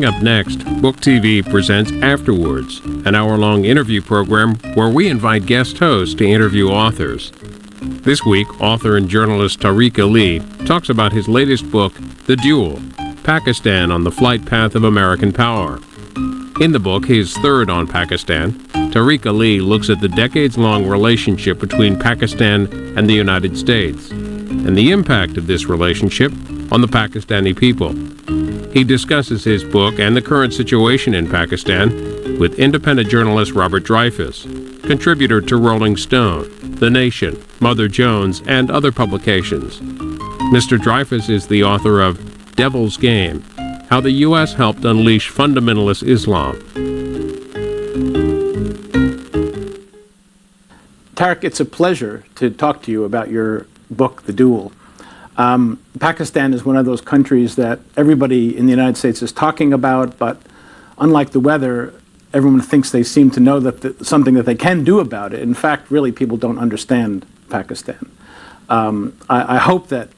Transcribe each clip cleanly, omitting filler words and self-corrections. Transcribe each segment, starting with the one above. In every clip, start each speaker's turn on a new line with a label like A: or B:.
A: up next, Book TV presents Afterwards, an hour-long interview program where we invite guest hosts to interview authors. This week, author and journalist Tariq Ali talks about his latest book, The Duel, Pakistan on the Flight Path of American Power. In the book, his third on Pakistan, Tariq Ali looks at the decades-long relationship between Pakistan and the United States, and the impact of this relationship on the Pakistani people. He discusses his book and the current situation in Pakistan with independent journalist Robert Dreyfuss, contributor to Rolling Stone, The Nation, Mother Jones, and other publications. Mr. Dreyfuss is the author of Devil's Game: How the U.S. Helped Unleash Fundamentalist Islam.
B: Tariq, it's a pleasure to talk to you about your book, The Duel. Pakistan is one of those countries that everybody in the United States is talking about, but unlike the weather, everyone thinks they seem to know that something that they can do about it. In fact, really, people don't understand Pakistan. I hope that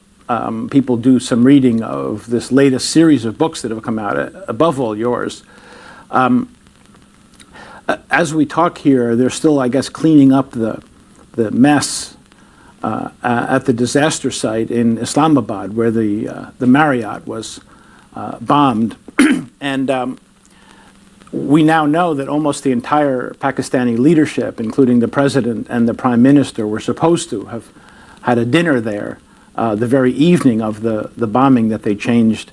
B: people do some reading of this latest series of books that have come out, above all yours. As we talk here, they're still, I guess, cleaning up the mess at the disaster site in Islamabad, where the Marriott was bombed. And we now know that almost the entire Pakistani leadership, including the president and the prime minister, were supposed to have had a dinner there the very evening of the bombing that they changed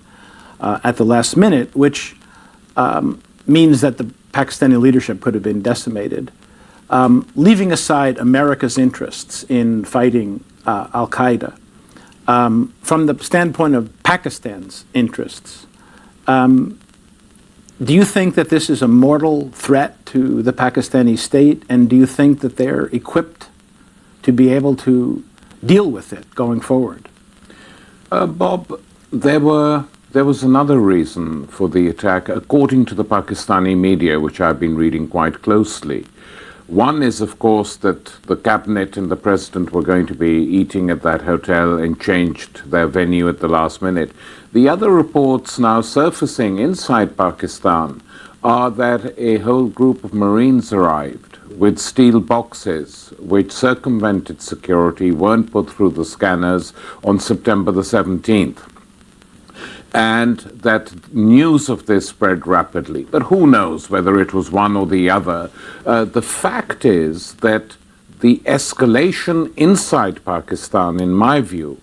B: at the last minute, which means that the Pakistani leadership could have been decimated. Leaving aside America's interests in fighting al-Qaeda, from the standpoint of Pakistan's interests, do you think that this is a mortal threat to the Pakistani state, and do you think that they're equipped to be able to deal with it going forward?
C: Bob, there was another reason for the attack, according to the Pakistani media, which I've been reading quite closely. One is, of course, that the cabinet and the president were going to be eating at that hotel and changed their venue at the last minute. The other reports now surfacing inside Pakistan are that a whole group of Marines arrived with steel boxes which circumvented security, weren't put through the scanners on September the 17th. And that news of this spread rapidly. But who knows whether it was one or the other. The fact is that the escalation inside Pakistan, in my view,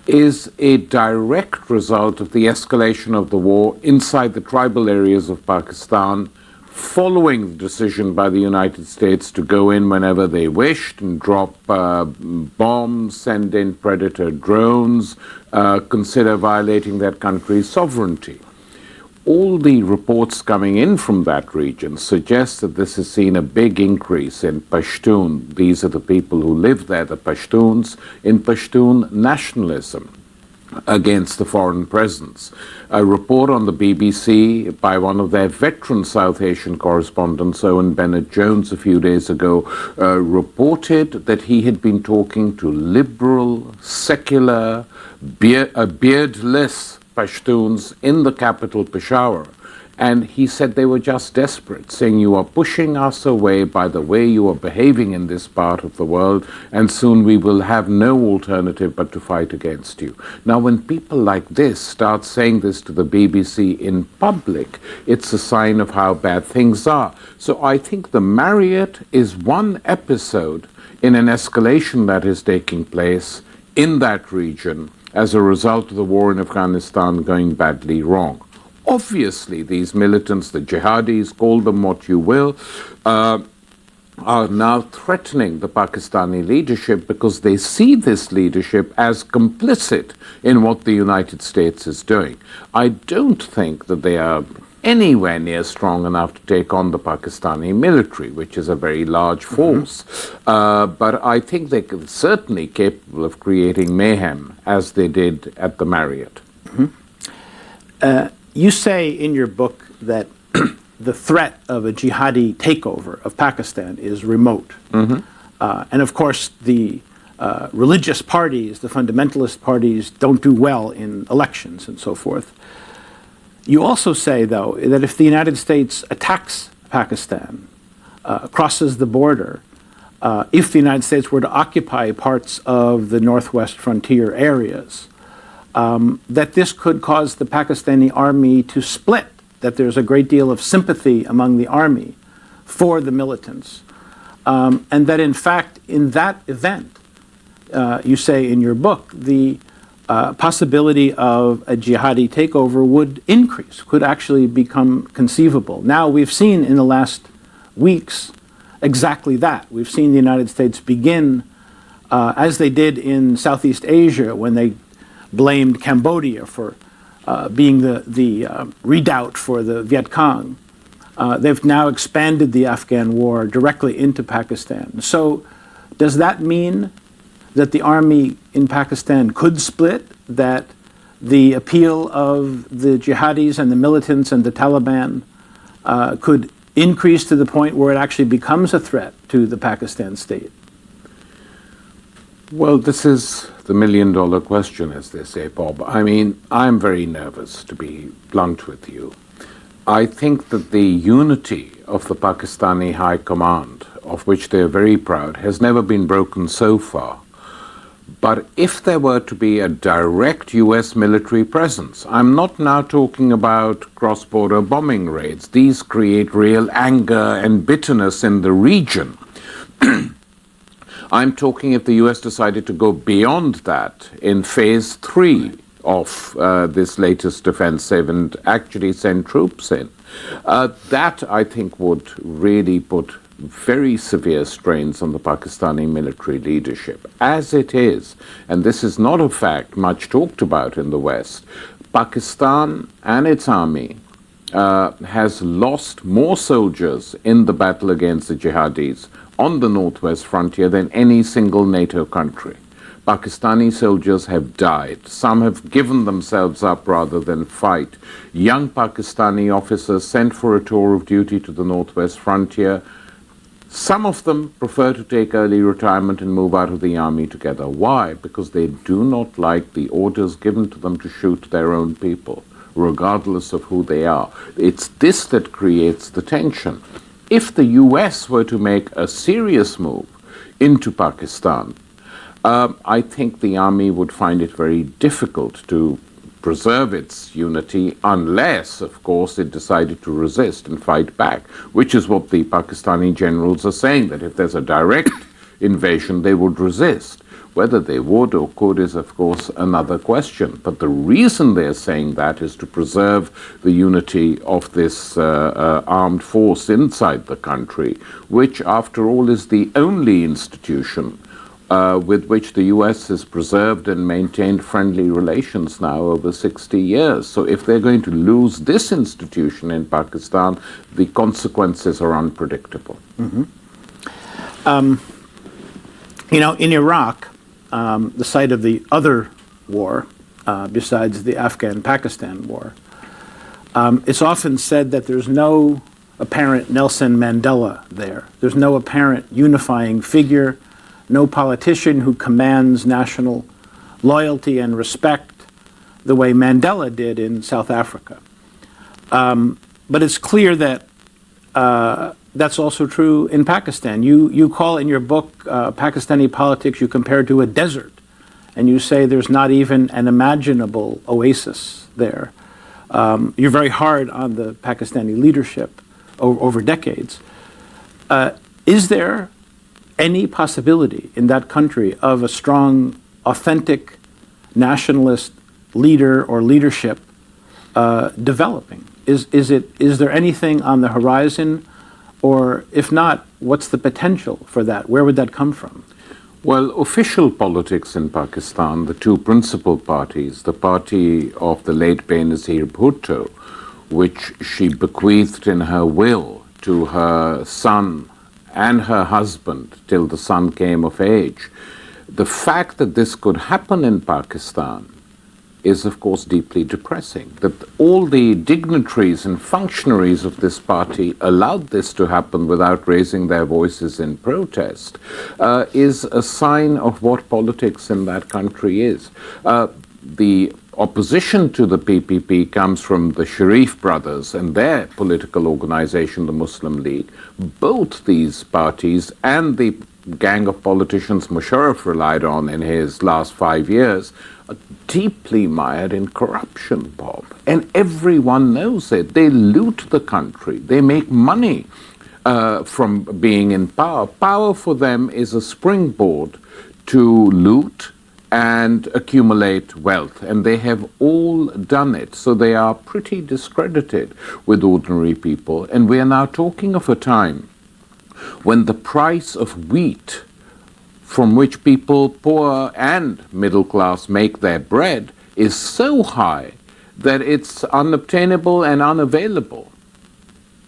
C: is a direct result of the escalation of the war inside the tribal areas of Pakistan, following the decision by the United States to go in whenever they wished and drop bombs, send in predator drones, consider violating that country's sovereignty. All the reports coming in from that region suggest that this has seen a big increase in Pashtun. These are the people who live there, the Pashtuns, in Pashtun nationalism against the foreign presence. A report on the BBC by one of their veteran South Asian correspondents, Owen Bennett-Jones, a few days ago, reported that he had been talking to liberal, secular, beardless Pashtuns in the capital, Peshawar. And he said they were just desperate, saying, you are pushing us away by the way you are behaving in this part of the world, and soon we will have no alternative but to fight against you. Now, when people like this start saying this to the BBC in public, it's a sign of how bad things are. So I think the Marriott is one episode in an escalation that is taking place in that region as a result of the war in Afghanistan going badly wrong. Obviously, these militants, the jihadis, call them what you will, are now threatening the Pakistani leadership because they see this leadership as complicit in what the United States is doing. I don't think that they are anywhere near strong enough to take on the Pakistani military, which is a very large force. But I think they're certainly capable of creating mayhem, as they did at the Marriott.
B: You say in your book that the threat of a jihadi takeover of Pakistan is remote. And of course, the religious parties, the fundamentalist parties, don't do well in elections and so forth. You also say, though, that if the United States attacks Pakistan, crosses the border, if the United States were to occupy parts of the northwest frontier areas, that this could cause the Pakistani army to split, that there's a great deal of sympathy among the army for the militants, and that in fact, in that event, you say in your book, the possibility of a jihadi takeover would increase, could actually become conceivable. Now, we've seen in the last weeks exactly that. We've seen the United States begin, as they did in Southeast Asia when they blamed Cambodia for being the redoubt for the Viet Cong. They've now expanded the Afghan war directly into Pakistan. So does that mean that the army in Pakistan could split, that the appeal of the jihadis and the militants and the Taliban could increase to the point where it actually becomes a threat to the Pakistan state?
C: Well, this is the million-dollar question, as they say, Bob. I mean, I'm very nervous, to be blunt with you. I think that the unity of the Pakistani High Command, of which they're very proud, has never been broken so far. But if there were to be a direct U.S. military presence, I'm not now talking about cross-border bombing raids. These create real anger and bitterness in the region. I'm talking if the U.S. decided to go beyond that in phase 3 of this latest offensive and actually send troops in. That, I think, would really put very severe strains on the Pakistani military leadership. As it is, and this is not a fact much talked about in the West, Pakistan and its army has lost more soldiers in the battle against the jihadis on the northwest frontier than any single NATO country. Pakistani soldiers have died. Some have given themselves up rather than fight. Young Pakistani officers sent for a tour of duty to the northwest frontier. Some of them prefer to take early retirement and move out of the army together. Why? Because they do not like the orders given to them to shoot their own people, regardless of who they are. It's this that creates the tension. If the US were to make a serious move into Pakistan, I think the army would find it very difficult to preserve its unity unless, of course, it decided to resist and fight back, which is what the Pakistani generals are saying, that if there's a direct invasion, they would resist. Whether they would or could is, of course, another question. But the reason they're saying that is to preserve the unity of this armed force inside the country, which, after all, is the only institution with which the U.S. has preserved and maintained friendly relations now over 60 years. So if they're going to lose this institution in Pakistan, the consequences are unpredictable.
B: Mm-hmm. In Iraq, the site of the other war, besides the Afghan-Pakistan war, it's often said that there's no apparent Nelson Mandela there. There's no apparent unifying figure, no politician who commands national loyalty and respect the way Mandela did in South Africa. But it's clear that that's also true in Pakistan. You call in your book Pakistani politics, you compare to a desert, and you say there's not even an imaginable oasis there. You're very hard on the Pakistani leadership over decades. Is there any possibility in that country of a strong, authentic nationalist leader or leadership developing? Is there anything on the horizon? Or if not, what's the potential for that? Where would that come from?
C: Well, official politics in Pakistan, the two principal parties, the party of the late Benazir Bhutto, which she bequeathed in her will to her son and her husband till the son came of age. The fact that this could happen in Pakistan is, of course, deeply depressing. That all the dignitaries and functionaries of this party allowed this to happen without raising their voices in protest is a sign of what politics in that country is. the opposition to the PPP comes from the Sharif brothers and their political organization, the Muslim League. Both these parties and the gang of politicians Musharraf relied on in his last 5 years are deeply mired in corruption, Bob. And everyone knows it. They loot the country. They make money from being in power. Power for them is a springboard to loot and accumulate wealth, and they have all done it. So they are pretty discredited with ordinary people. And we are now talking of a time when the price of wheat, from which people poor and middle class make their bread, is so high that it's unobtainable and unavailable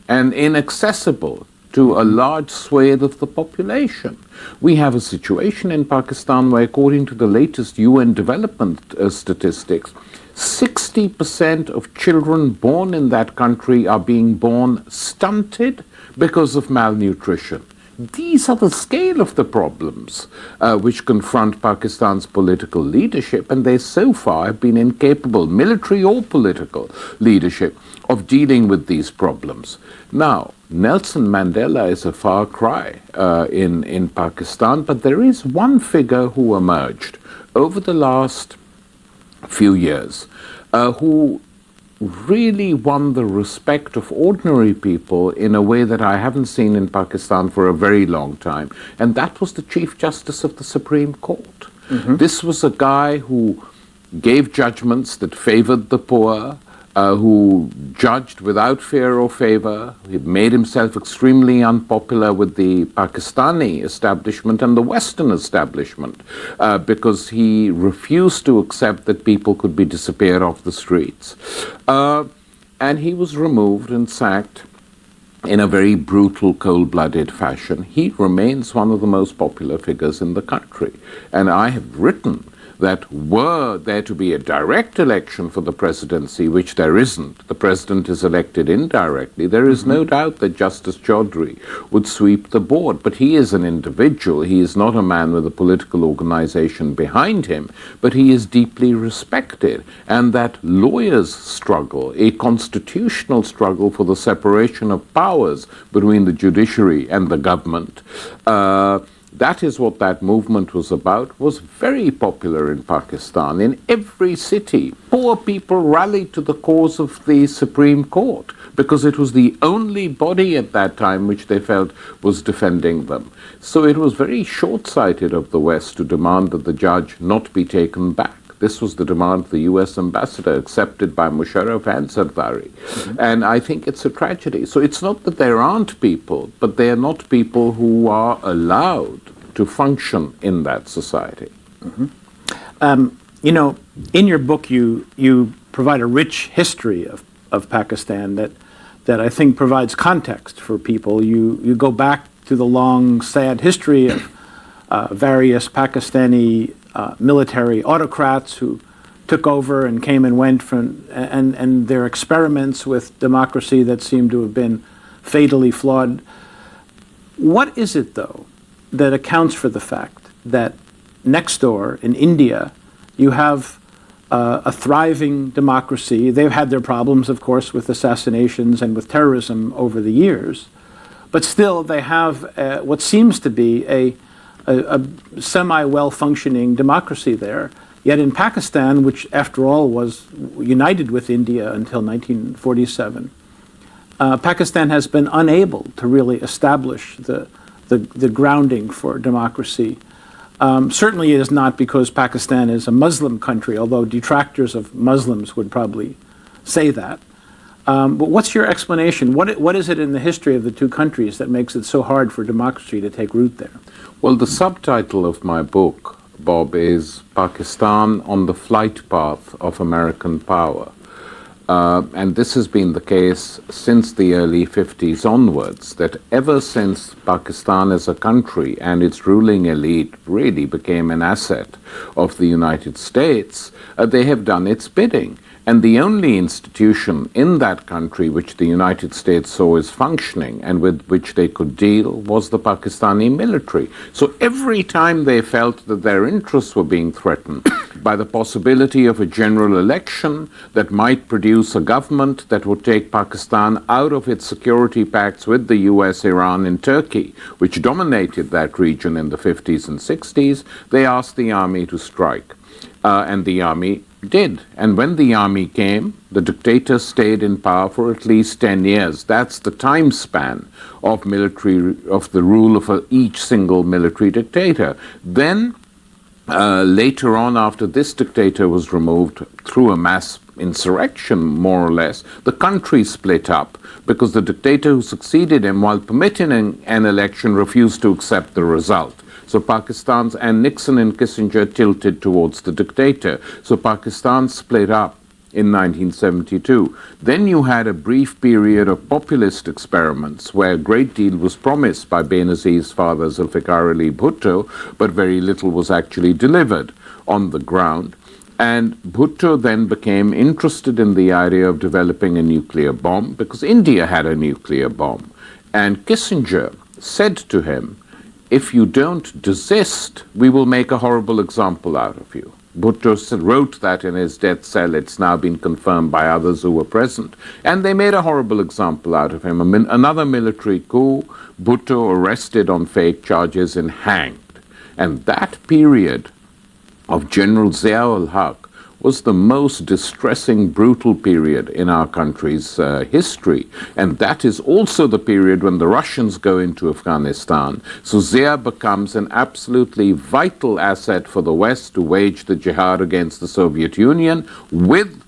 C: and inaccessible to a large swathe of the population. We have a situation in Pakistan where, according to the latest UN development statistics, 60% of children born in that country are being born stunted because of malnutrition. These are the scale of the problems which confront Pakistan's political leadership, and they so far have been incapable, military or political leadership, of dealing with these problems. Now, Nelson Mandela is a far cry in Pakistan, but there is one figure who emerged over the last few years who really won the respect of ordinary people in a way that I haven't seen in Pakistan for a very long time, and that was the Chief Justice of the Supreme Court. This was a guy who gave judgments that favored the poor, who judged without fear or favor. He made himself extremely unpopular with the Pakistani establishment and the Western establishment because he refused to accept that people could be disappeared off the streets. And he was removed and sacked in a very brutal, cold-blooded fashion. He remains one of the most popular figures in the country. And I have written that were there to be a direct election for the presidency, which there isn't, the president is elected indirectly, there is no doubt that Justice Chaudhry would sweep the board. But he is an individual. He is not a man with a political organization behind him, but he is deeply respected. And that lawyers' struggle, a constitutional struggle for the separation of powers between the judiciary and the government, that is what that movement was about, was very popular in Pakistan. In every city, poor people rallied to the cause of the Supreme Court because it was the only body at that time which they felt was defending them. So it was very short-sighted of the West to demand that the judge not be taken back. This was the demand of the US ambassador, accepted by Musharraf and Zardari. And I think it's a tragedy. So it's not that there aren't people, but they are not people who are allowed to function in that society.
B: You know, in your book, you provide a rich history of Pakistan that I think provides context for people. You go back to the long, sad history of various Pakistani military autocrats who took over and came and went and their experiments with democracy that seem to have been fatally flawed. What is it, though, that accounts for the fact that next door in India you have a thriving democracy? They've had their problems, of course, with assassinations and with terrorism over the years, but still they have what seems to be a semi-well-functioning democracy there. Yet in Pakistan, which after all was united with India until 1947, Pakistan has been unable to really establish the grounding for democracy. Certainly it is not because Pakistan is a Muslim country, although detractors of Muslims would probably say that. But what's your explanation? What is it in the history of the two countries that makes it so hard for democracy to take root there?
C: Well, the subtitle of my book, Bob, is Pakistan on the Flight Path of American Power. And this has been the case since the early 50s onwards, that ever since Pakistan as a country and its ruling elite really became an asset of the United States, they have done its bidding. And the only institution in that country which the United States saw as functioning and with which they could deal was the Pakistani military. So every time they felt that their interests were being threatened by the possibility of a general election that might produce a government that would take Pakistan out of its security pacts with the US, Iran, and Turkey, which dominated that region in the 50s and 60s, they asked the army to strike. And the army did. And when the army came, the dictator stayed in power for at least 10 years. That's the time span of the rule of each single military dictator. Then, later on, after this dictator was removed through a mass insurrection, more or less, the country split up because the dictator who succeeded him, while permitting an election, refused to accept the result. So Pakistan's, and Nixon and Kissinger tilted towards the dictator. So Pakistan split up in 1972. Then you had a brief period of populist experiments where a great deal was promised by Benazir's father, Zulfikar Ali Bhutto, but very little was actually delivered on the ground. And Bhutto then became interested in the idea of developing a nuclear bomb because India had a nuclear bomb. And Kissinger said to him, "If you don't desist, we will make a horrible example out of you." Bhutto wrote that in his death cell. It's now been confirmed by others who were present. And they made a horrible example out of him. Another military coup, Bhutto arrested on fake charges and hanged. And that period of General Zia-ul-Haq was the most distressing, brutal period in our country's history. And that is also the period when the Russians go into Afghanistan. So Zia becomes an absolutely vital asset for the West to wage the jihad against the Soviet Union, with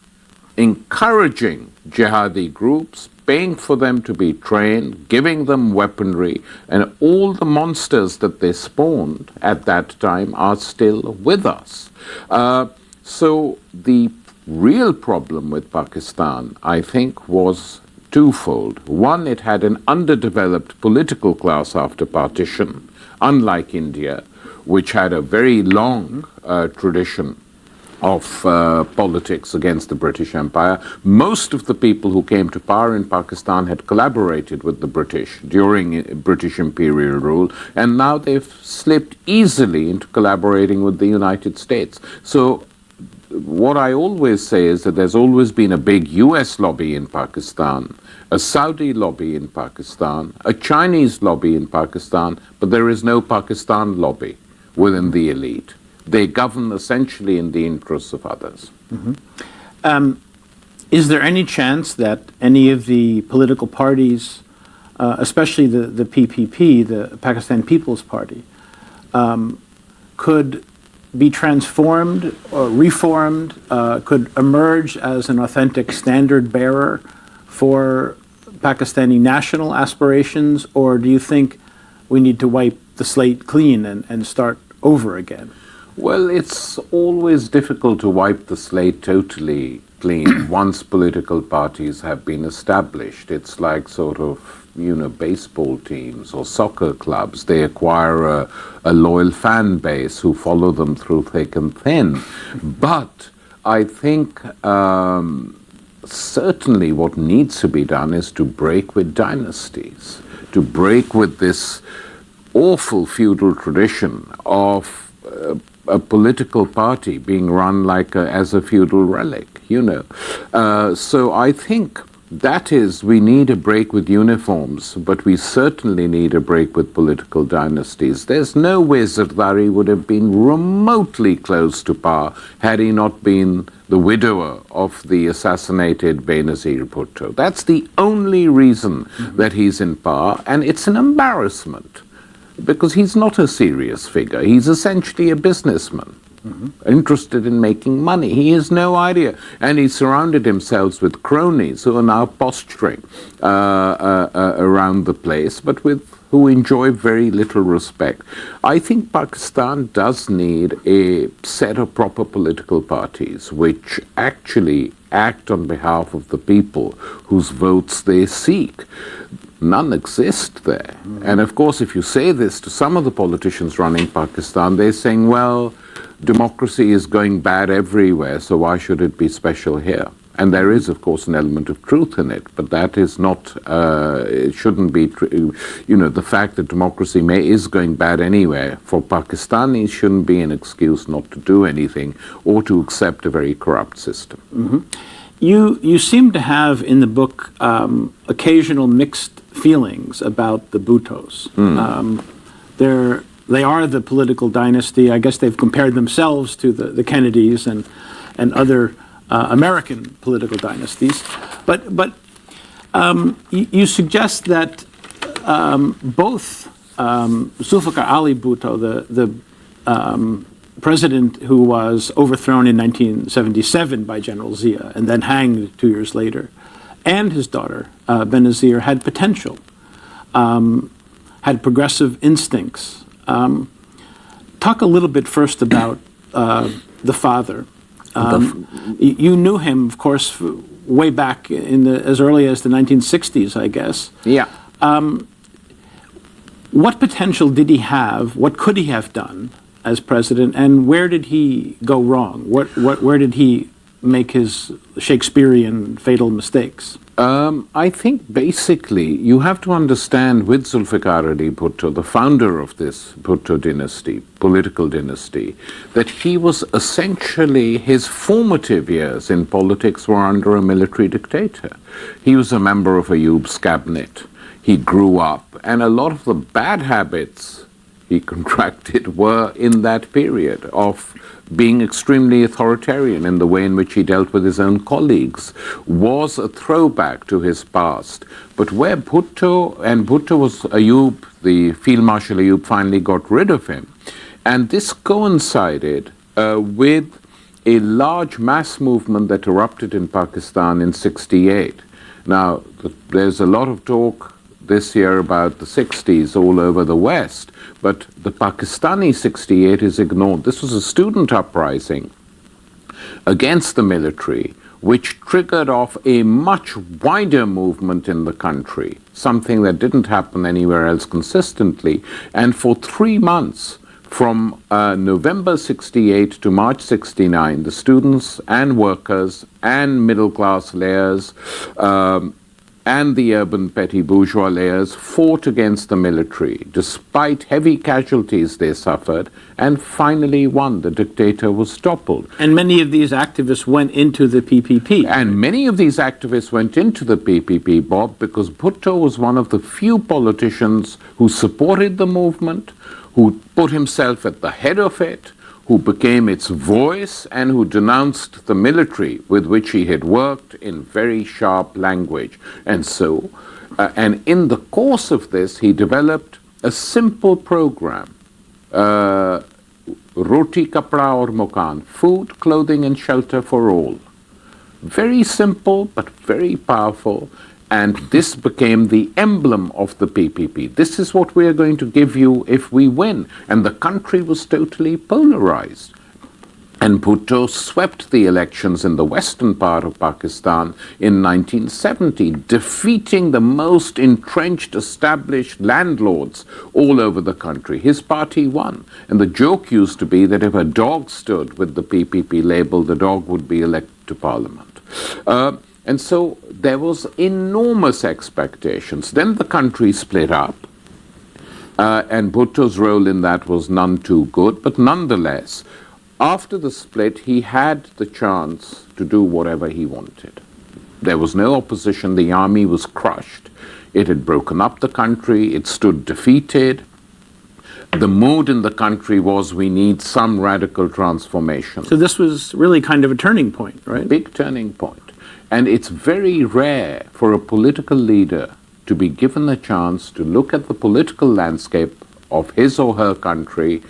C: encouraging jihadi groups, paying for them to be trained, giving them weaponry, and all the monsters that they spawned at that time are still with us. So the real problem with Pakistan, I think, was twofold. One, it had an underdeveloped political class after partition, unlike India, which had a very long tradition of politics against the British Empire. Most of the people who came to power in Pakistan had collaborated with the British during British imperial rule, and now they've slipped easily into collaborating with the United States. So what I always say is that there's always been a big US lobby in Pakistan, a Saudi lobby in Pakistan, a Chinese lobby in Pakistan, but there is no Pakistan lobby within the elite. They govern essentially in the interests of others.
B: Is there any chance that any of the political parties, especially the PPP, the Pakistan People's Party, could be transformed or reformed, could emerge as an authentic standard bearer for Pakistani national aspirations, or do you think we need to wipe the slate clean and start over again?
C: Well, it's always difficult to wipe the slate totally clean once political parties have been established. It's like sort of, baseball teams or soccer clubs. They acquire a loyal fan base who follow them through thick and thin. But I think certainly what needs to be done is to break with dynasties, to break with this awful feudal tradition of a political party being run as a feudal relic, So I think that is, we need a break with uniforms, but we certainly need a break with political dynasties. There's no way Zardari would have been remotely close to power had he not been the widower of the assassinated Benazir Bhutto. That's the only reason that he's in power, and it's an embarrassment, because he's not a serious figure. He's essentially a businessman, interested in making money. He has no idea. And he surrounded himself with cronies who are now posturing around the place, but who enjoy very little respect. I think Pakistan does need a set of proper political parties which actually act on behalf of the people whose votes they seek. None exist there. And of course, if you say this to some of the politicians running Pakistan, they're saying, well, democracy is going bad everywhere, so why should it be special here? And there is, of course, an element of truth in it, but that is not, it shouldn't be, the fact that democracy is going bad anywhere, for Pakistanis shouldn't be an excuse not to do anything or to accept a very corrupt system.
B: Mm-hmm. You seem to have in the book occasional mixed feelings about the Bhuttos. They are the political dynasty. I guess they've compared themselves to the Kennedys and other American political dynasties, but you suggest that both Zulfikar Ali Bhutto, the president who was overthrown in 1977 by General Zia and then hanged 2 years later, and his daughter Benazir had potential, had progressive instincts. Talk a little bit first about the father. You knew him, of course, way back as early as the 1960s, I guess.
C: Yeah.
B: What potential did he have? What could he have done as president? And where did he go wrong? Where did he make his Shakespearean fatal mistakes?
C: I think basically you have to understand with Zulfikar Ali Bhutto, the founder of this Bhutto dynasty, political dynasty, that he was essentially, his formative years in politics were under a military dictator. He was a member of Ayoub's cabinet. He grew up, and a lot of the bad habits he contracted were in that period of being extremely authoritarian in the way in which he dealt with his own colleagues, was a throwback to his past. But where Bhutto was Ayoub, the Field Marshal Ayoub finally got rid of him. And this coincided with a large mass movement that erupted in Pakistan in '68. Now, there's a lot of talk this year about the 60s all over the West, but the Pakistani 68 is ignored. This was a student uprising against the military, which triggered off a much wider movement in the country, something that didn't happen anywhere else consistently. And for 3 months, from November '68 to March '69, the students and workers and middle-class layers and the urban petty bourgeois layers fought against the military, despite heavy casualties they suffered, and finally won. The dictator was toppled.
B: And many of these activists went into the PPP.
C: And many of these activists went into the PPP, Bob, because Bhutto was one of the few politicians who supported the movement, who put himself at the head of it, who became its voice, and who denounced the military with which he had worked in very sharp language. And so, and in the course of this, he developed a simple program, Roti, Kapra aur Mokan, food, clothing, and shelter for all. Very simple, but very powerful. And this became the emblem of the PPP. This is what we are going to give you if we win. And the country was totally polarized. And Bhutto swept the elections in the western part of Pakistan in 1970, defeating the most entrenched, established landlords all over the country. His party won. And the joke used to be that if a dog stood with the PPP label, the dog would be elected to parliament. And so there was enormous expectations. Then the country split up, and Bhutto's role in that was none too good, but nonetheless, after the split, he had the chance to do whatever he wanted. There was no opposition. The army was crushed. It had broken up the country. It stood defeated. The mood in the country was, we need some radical transformation.
B: So this was really kind of a turning point, right?
C: Big turning point. And it's very rare for a political leader to be given a chance to look at the political landscape of his or her country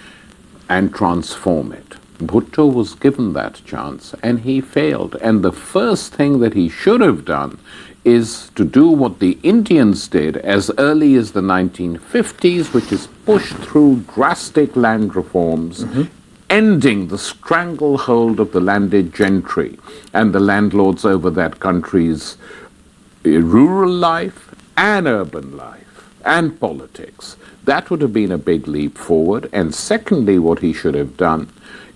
C: and transform it. Bhutto was given that chance, and he failed. And the first thing that he should have done is to do what the Indians did as early as the 1950s, which is push through drastic land reforms, ending the stranglehold of the landed gentry and the landlords over that country's rural life and urban life and politics. That would have been a big leap forward. And secondly, what he should have done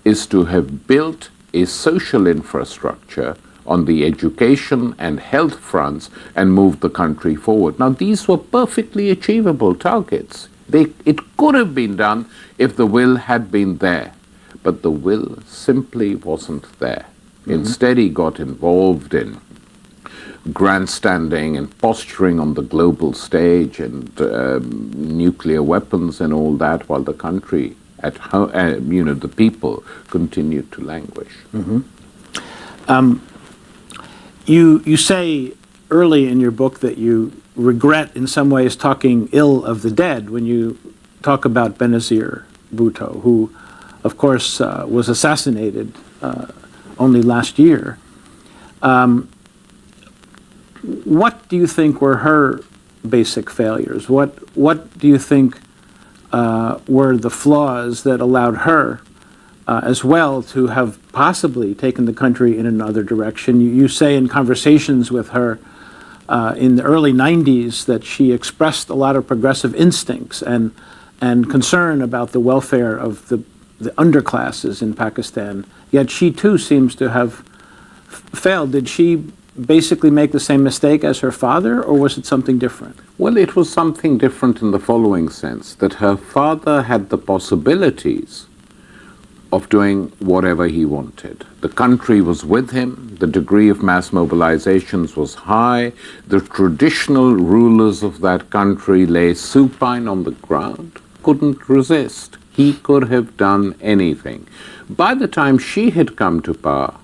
C: is to have built a social infrastructure on the education and health fronts and move the country forward. Now, these were perfectly achievable targets. It could have been done if the will had been there, but the will simply wasn't there. Instead, he got involved in grandstanding and posturing on the global stage and nuclear weapons and all that, while the country at home, the people continued to languish.
B: You say early in your book that you regret in some ways talking ill of the dead when you talk about Benazir Bhutto, who of course was assassinated only last year. What do you think were her basic failures? What do you think were the flaws that allowed her as well to have possibly taken the country in another direction? You say in conversations with her in the early 90s that she expressed a lot of progressive instincts and concern about the welfare of the underclasses in Pakistan, yet she too seems to have failed. Did she basically make the same mistake as her father, or was it something different?
C: Well, it was something different in the following sense, that her father had the possibilities of doing whatever he wanted. The country was with him, the degree of mass mobilizations was high, the traditional rulers of that country lay supine on the ground, couldn't resist. He could have done anything. By the time she had come to power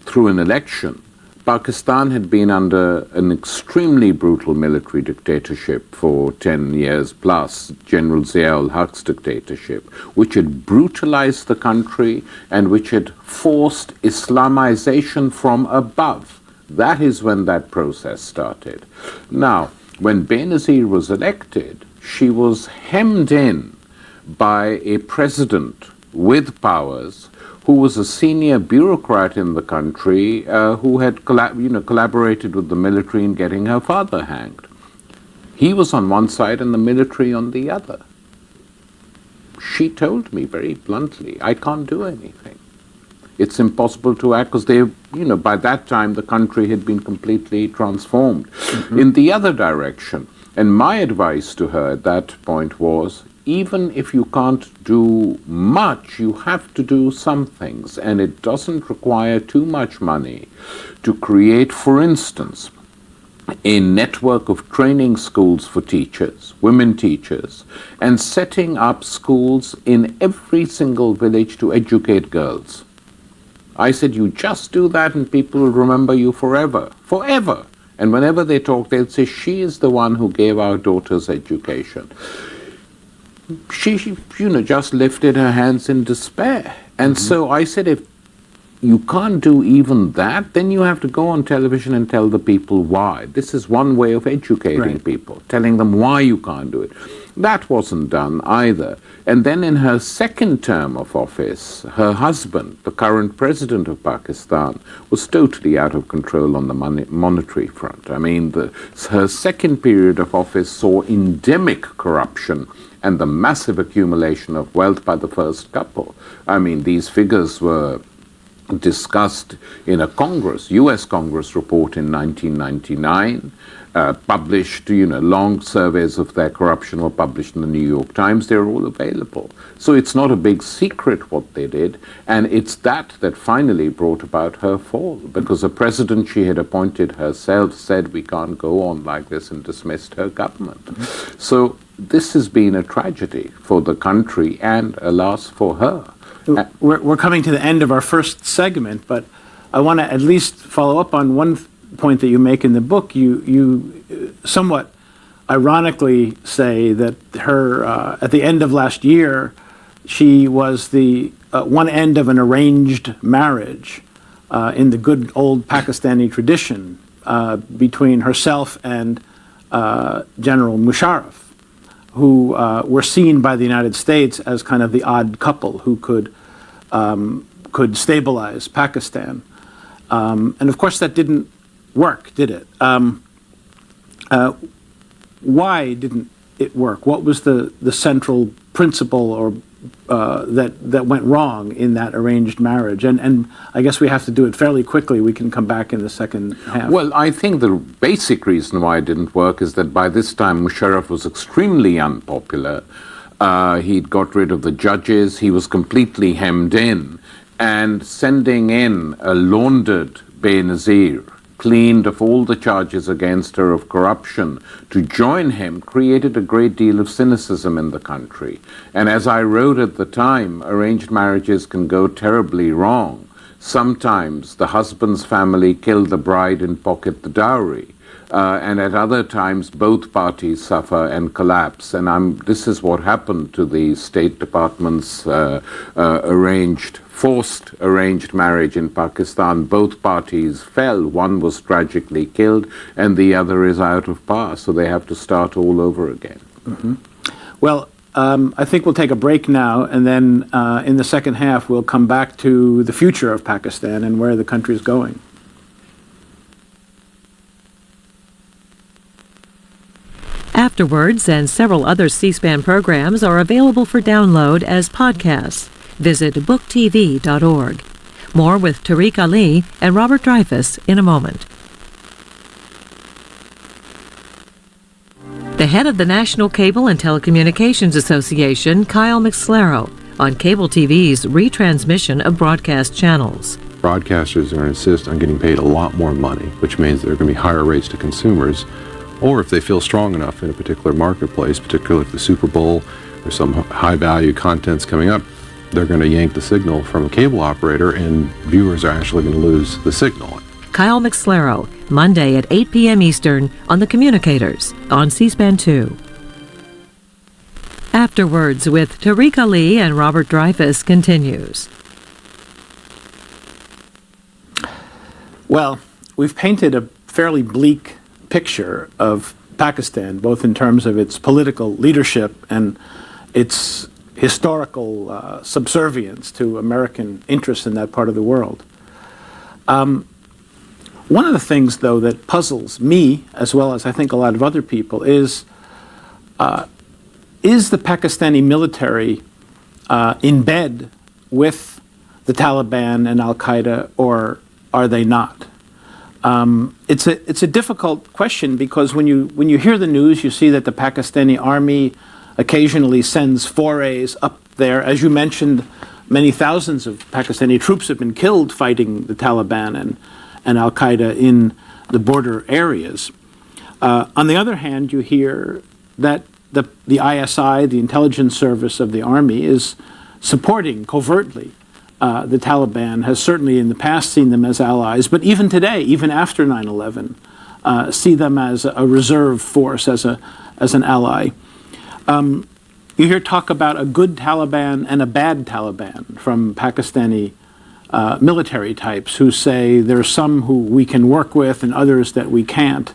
C: through an election, Pakistan had been under an extremely brutal military dictatorship for 10 years plus, General Zia-ul-Haq's dictatorship, which had brutalized the country and which had forced Islamization from above. That is when that process started. Now, when Benazir was elected, she was hemmed in by a president with powers who was a senior bureaucrat in the country who had collaborated with the military in getting her father hanged. He was on one side and the military on the other. She told me very bluntly, I can't do anything. It's impossible to act because by that time the country had been completely transformed in the other direction. And my advice to her at that point was, even if you can't do much, you have to do some things, and it doesn't require too much money to create, for instance, a network of training schools for teachers, women teachers, and setting up schools in every single village to educate girls. I said, you just do that and people will remember you forever, forever. And whenever they talk, they'll say, she is the one who gave our daughters education. She just lifted her hands in despair. And so I said, if you can't do even that, then you have to go on television and tell the people why. This is one way of educating people, telling them why you can't do it. That wasn't done either. And then in her second term of office, her husband, the current president of Pakistan, was totally out of control on the monetary front. I mean, her second period of office saw endemic corruption and the massive accumulation of wealth by the first couple. I mean, these figures were discussed in a U.S. Congress report in 1999, published, long surveys of their corruption were published in the New York Times. They're all available. So it's not a big secret what they did, and it's that finally brought about her fall, because the president she had appointed herself said we can't go on like this and dismissed her government. So this has been a tragedy for the country and, alas, for her.
B: We're coming to the end of our first segment, but I want to at least follow up on one point that you make in the book. You somewhat ironically say that her, at the end of last year, she was the one end of an arranged marriage in the good old Pakistani tradition between herself and General Musharraf, who were seen by the United States as kind of the odd couple who could stabilize Pakistan. And of course that didn't work, did it? Why didn't it work? What was the central principle or that went wrong in that arranged marriage? And I guess we have to do it fairly quickly. We can come back in the second half.
C: Well, I think the basic reason why it didn't work is that by this time Musharraf was extremely unpopular. He'd got rid of the judges. He was completely hemmed in. And sending in a laundered Benazir, cleaned of all the charges against her of corruption, to join him created a great deal of cynicism in the country. And as I wrote at the time, arranged marriages can go terribly wrong. Sometimes the husband's family kill the bride and pocket the dowry. And at other times, both parties suffer and collapse. And this is what happened to the State Department's forced arranged marriage in Pakistan. Both parties fell. One was tragically killed, and the other is out of power. So they have to start all over again.
B: Mm-hmm. Well, I think we'll take a break now, and then in the second half, we'll come back to the future of Pakistan and where the country is going.
D: Afterwards and several other C-SPAN programs are available for download as podcasts. Visit booktv.org. More with Tariq Ali and Robert Dreyfuss in a moment. The head of the National Cable and Telecommunications Association, Kyle McSlaro, on cable TV's retransmission of broadcast channels.
E: Broadcasters are going to insist on getting paid a lot more money, which means there are going to be higher rates to consumers, or if they feel strong enough in a particular marketplace, particularly if the Super Bowl or some high-value content's coming up, they're going to yank the signal from a cable operator, and viewers are actually going to lose the signal.
D: Kyle McSlaro, Monday at 8 p.m. Eastern on The Communicators on C-SPAN 2. Afterwards with Tariq Ali and Robert Dreyfuss continues.
B: Well, we've painted a fairly bleak picture of Pakistan, both in terms of its political leadership and its historical subservience to American interests in that part of the world. One of the things, though, that puzzles me, as well as I think a lot of other people, is the Pakistani military in bed with the Taliban and Al-Qaeda, or are they not? It's a difficult question, because when you hear the news, you see that the Pakistani army occasionally sends forays up there. As you mentioned, many thousands of Pakistani troops have been killed fighting the Taliban and Al-Qaeda in the border areas. On the other hand, you hear that the ISI, the intelligence service of the army, is supporting covertly the Taliban, has certainly in the past seen them as allies, but even today, even after 9/11, see them as a reserve force, as an ally. You hear talk about a good Taliban and a bad Taliban from Pakistani military types who say there are some who we can work with and others that we can't.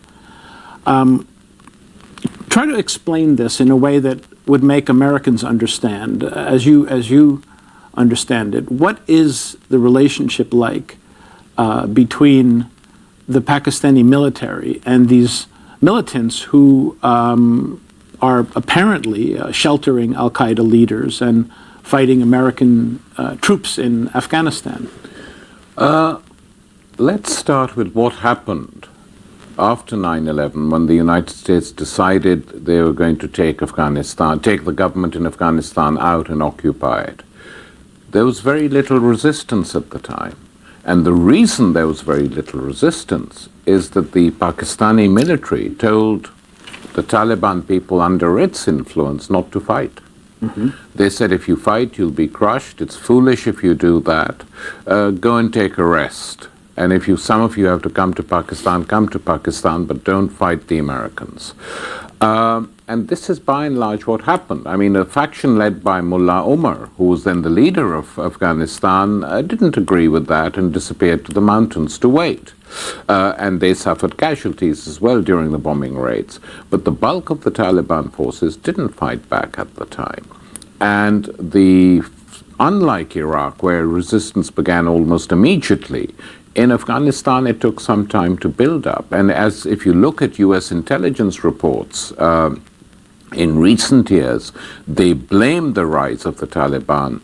B: Try to explain this in a way that would make Americans understand, as you understand it. What is the relationship like between the Pakistani military and these militants who are apparently sheltering Al-Qaeda leaders and fighting American troops in Afghanistan?
C: Let's start with what happened after 9/11, when the United States decided they were going to take the government in Afghanistan out and occupy it. There was very little resistance at the time. And the reason there was very little resistance is that the Pakistani military told the Taliban people under its influence not to fight. Mm-hmm. They said, if you fight, you'll be crushed. It's foolish if you do that. Go and take a rest. And if some of you have to come to Pakistan, but don't fight the Americans. And this is by and large what happened. I mean, a faction led by Mullah Omar, who was then the leader of Afghanistan, didn't agree with that and disappeared to the mountains to wait. And they suffered casualties as well during the bombing raids. But the bulk of the Taliban forces didn't fight back at the time. And unlike Iraq, where resistance began almost immediately, in Afghanistan it took some time to build up. And if you look at U.S. intelligence reports, in recent years, they blame the rise of the Taliban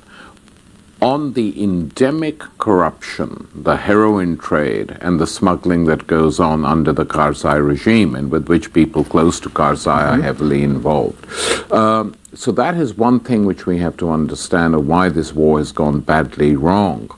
C: on the endemic corruption, the heroin trade, and the smuggling that goes on under the Karzai regime, and with which people close to Karzai are heavily involved. So that is one thing which we have to understand of why this war has gone badly wrong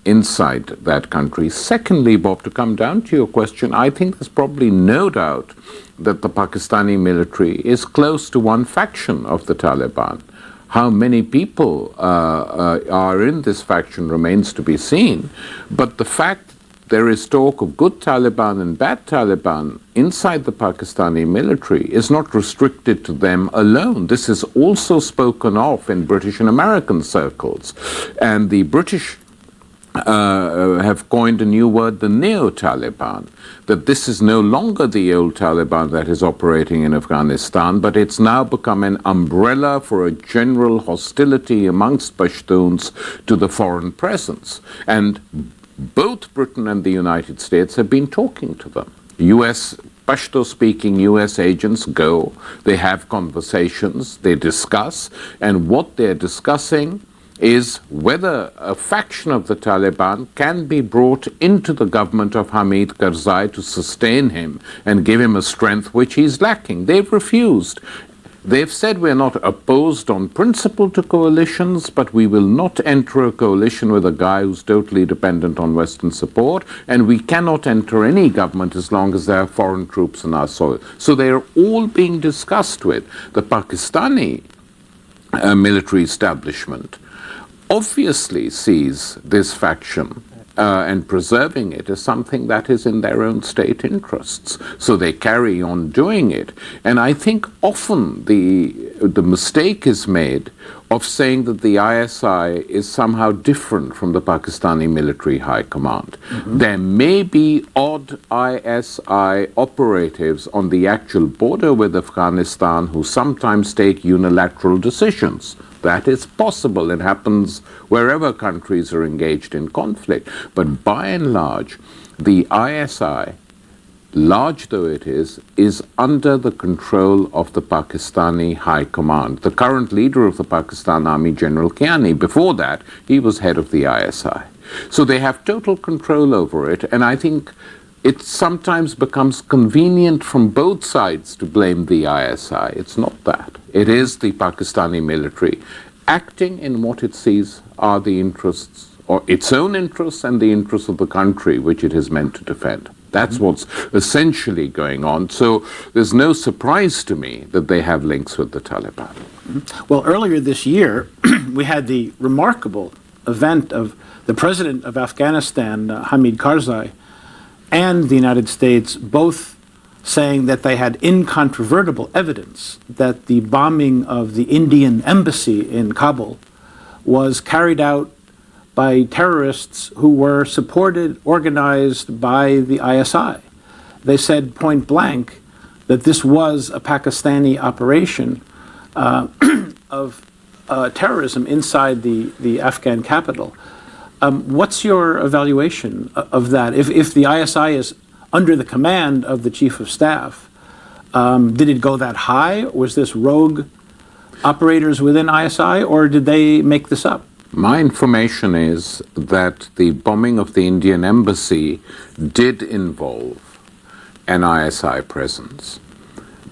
C: inside that country. Secondly, Bob, to come down to your question, I think there's probably no doubt that the Pakistani military is close to one faction of the Taliban. How many people are in this faction remains to be seen, but the fact there is talk of good Taliban and bad Taliban inside the Pakistani military is not restricted to them alone. This is also spoken of in British and American circles, and the British have coined a new word, the neo-Taliban, that this is no longer the old Taliban that is operating in Afghanistan, but it's now become an umbrella for a general hostility amongst Pashtuns to the foreign presence. And both Britain and the United States have been talking to them. Pashto-speaking U.S. agents go, they have conversations, they discuss, and what they're discussing is whether a faction of the Taliban can be brought into the government of Hamid Karzai to sustain him and give him a strength which he's lacking. They've refused. They've said we're not opposed on principle to coalitions, but we will not enter a coalition with a guy who's totally dependent on Western support, and we cannot enter any government as long as there are foreign troops on our soil. So they're all being discussed with. The Pakistani military establishment obviously sees this faction and preserving it as something that is in their own state interests. So they carry on doing it. And I think often the mistake is made of saying that the ISI is somehow different from the Pakistani military high command. There may be odd ISI operatives on the actual border with Afghanistan who sometimes take unilateral decisions. That is possible. It happens wherever countries are engaged in conflict. But by and large, the ISI, large though it is under the control of the Pakistani High Command. The current leader of the Pakistan Army, General Kiani, before that, he was head of the ISI. So they have total control over it, and I think it sometimes becomes convenient from both sides to blame the ISI. It's not that. It is the Pakistani military acting in what it sees are the interests, or its own interests and the interests of the country which it is meant to defend. That's what's essentially going on. So there's no surprise to me that they have links with the Taliban.
B: Well, earlier this year, we had the remarkable event of the president of Afghanistan, Hamid Karzai, and the United States both saying that they had incontrovertible evidence that the bombing of the Indian embassy in Kabul was carried out by terrorists who were supported, organized by the ISI. They said point blank that this was a Pakistani operation of terrorism inside the Afghan capital. What's your evaluation of that? If the ISI is under the command of the chief of staff, did it go that high? Was this rogue operators within ISI, or did they make this up?
C: My information is that the bombing of the Indian embassy did involve an ISI presence,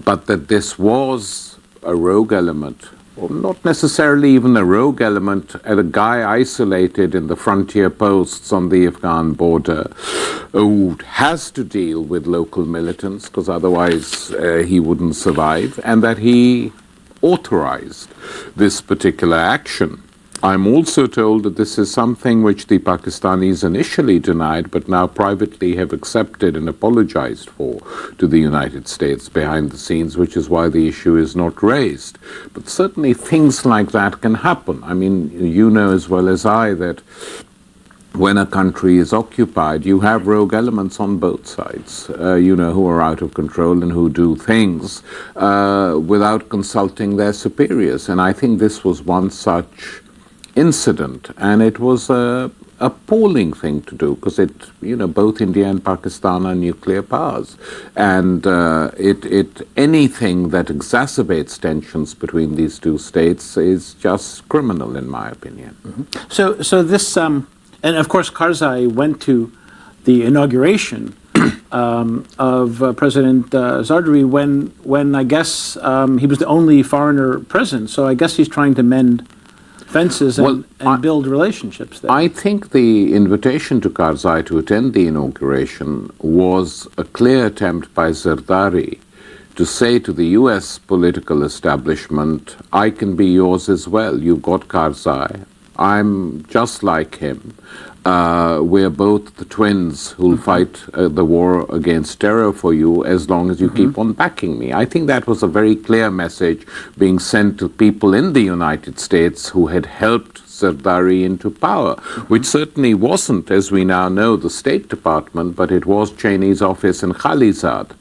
C: but that this was a rogue element, or not necessarily even a rogue element, a guy isolated in the frontier posts on the Afghan border who has to deal with local militants because otherwise he wouldn't survive, and that he authorized this particular action. I'm also told that this is something which the Pakistanis initially denied, but now privately have accepted and apologized for to the United States behind the scenes, which is why the issue is not raised. But certainly things like that can happen. I mean, you know as well as I that when a country is occupied, you have rogue elements on both sides, who are out of control and who do things without consulting their superiors. And I think this was one such incident, and it was a appalling thing to do because both India and Pakistan are nuclear powers, and anything that exacerbates tensions between these two states is just criminal, in my opinion.
B: Mm-hmm. So this, and of course, Karzai went to the inauguration of President Zardari when I guess he was the only foreigner present. So I guess he's trying to mend fences and build relationships there.
C: I think the invitation to Karzai to attend the inauguration was a clear attempt by Zardari to say to the U.S. political establishment, I can be yours as well. You've got Karzai. I'm just like him. We're both the twins who'll fight the war against terror for you as long as you keep on backing me. I think that was a very clear message being sent to people in the United States who had helped Zardari into power, which certainly wasn't, as we now know, the State Department, but it was Cheney's office in Khalizad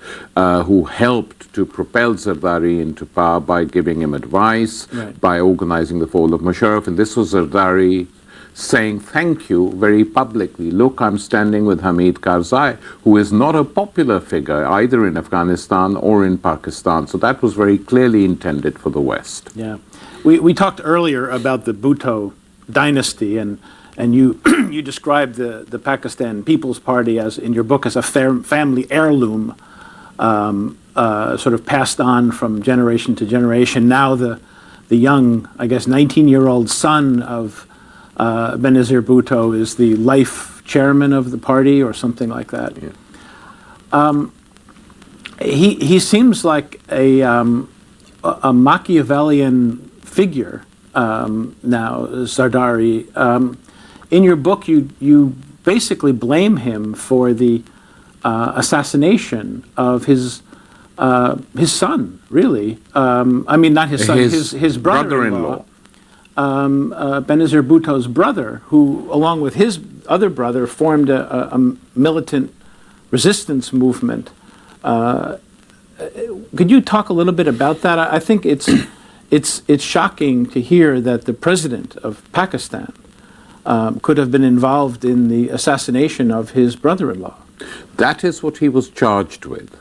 C: who helped to propel Zardari into power by giving him advice, by organizing the fall of Musharraf. And this was Zardari saying thank you very publicly. Look, I'm standing with Hamid Karzai, who is not a popular figure either in Afghanistan or in Pakistan. So that was very clearly intended for the West.
B: Yeah. We talked earlier about the Bhutto dynasty, and you you described the Pakistan People's Party as in your book as a family heirloom, sort of passed on from generation to generation. Now the young, I guess, 19-year-old son of Benazir Bhutto is the life chairman of the party or something like that. Yeah. He seems like a Machiavellian figure now, Zardari. In your book, you basically blame him for the assassination of his son. Really, I mean, not his son, his brother-in-law. Benazir Bhutto's brother, who, along with his other brother, formed a militant resistance movement. Could you talk a little bit about that? I think it's shocking to hear that the president of Pakistan could have been involved in the assassination of his brother-in-law.
C: That is what he was charged with.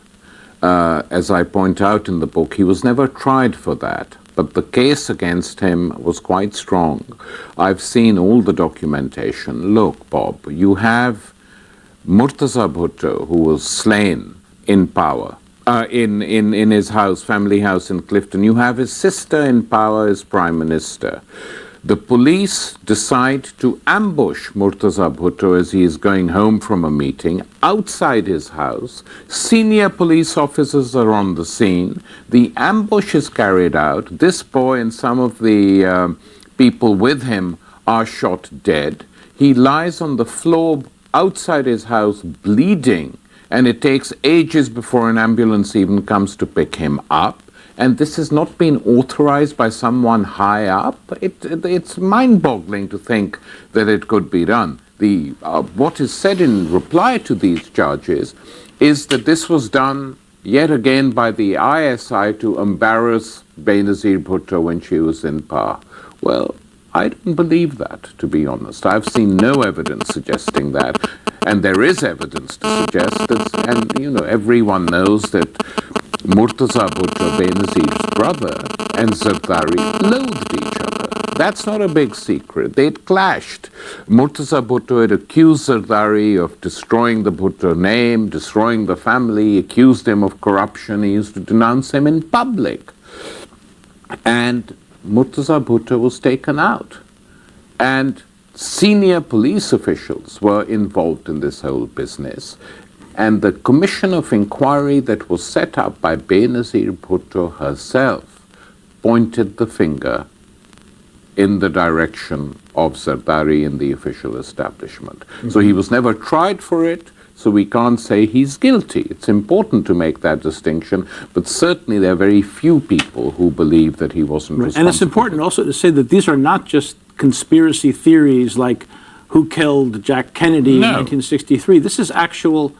C: As I point out in the book, he was never tried for that. But the case against him was quite strong. I've seen all the documentation. Look, Bob, you have Murtaza Bhutto, who was slain in power, in his house, family house in Clifton. You have his sister in power as prime minister. The police decide to ambush Murtaza Bhutto as he is going home from a meeting outside his house. Senior police officers are on the scene. The ambush is carried out. This boy and some of the people with him are shot dead. He lies on the floor outside his house bleeding, and it takes ages before an ambulance even comes to pick him up. And this has not been authorized by someone high up. It's mind-boggling to think that it could be done. What is said in reply to these charges is that this was done yet again by the ISI to embarrass Benazir Bhutto when she was in power. Well, I don't believe that, to be honest. I've seen no evidence suggesting that. And there is evidence to suggest that, and everyone knows that Murtaza Bhutto, Benazir's brother, and Zardari loathed each other. That's not a big secret. They'd clashed. Murtaza Bhutto had accused Zardari of destroying the Bhutto name, destroying the family, accused him of corruption. He used to denounce him in public. And Murtaza Bhutto was taken out. And senior police officials were involved in this whole business. And the commission of inquiry that was set up by Benazir Bhutto herself pointed the finger in the direction of Zardari in the official establishment. So he was never tried for it, so we can't say he's guilty. It's important to make that distinction, but certainly there are very few people who believe that he wasn't responsible.
B: And it's important also to say that these are not just conspiracy theories like who killed Jack Kennedy in 1963. This is actual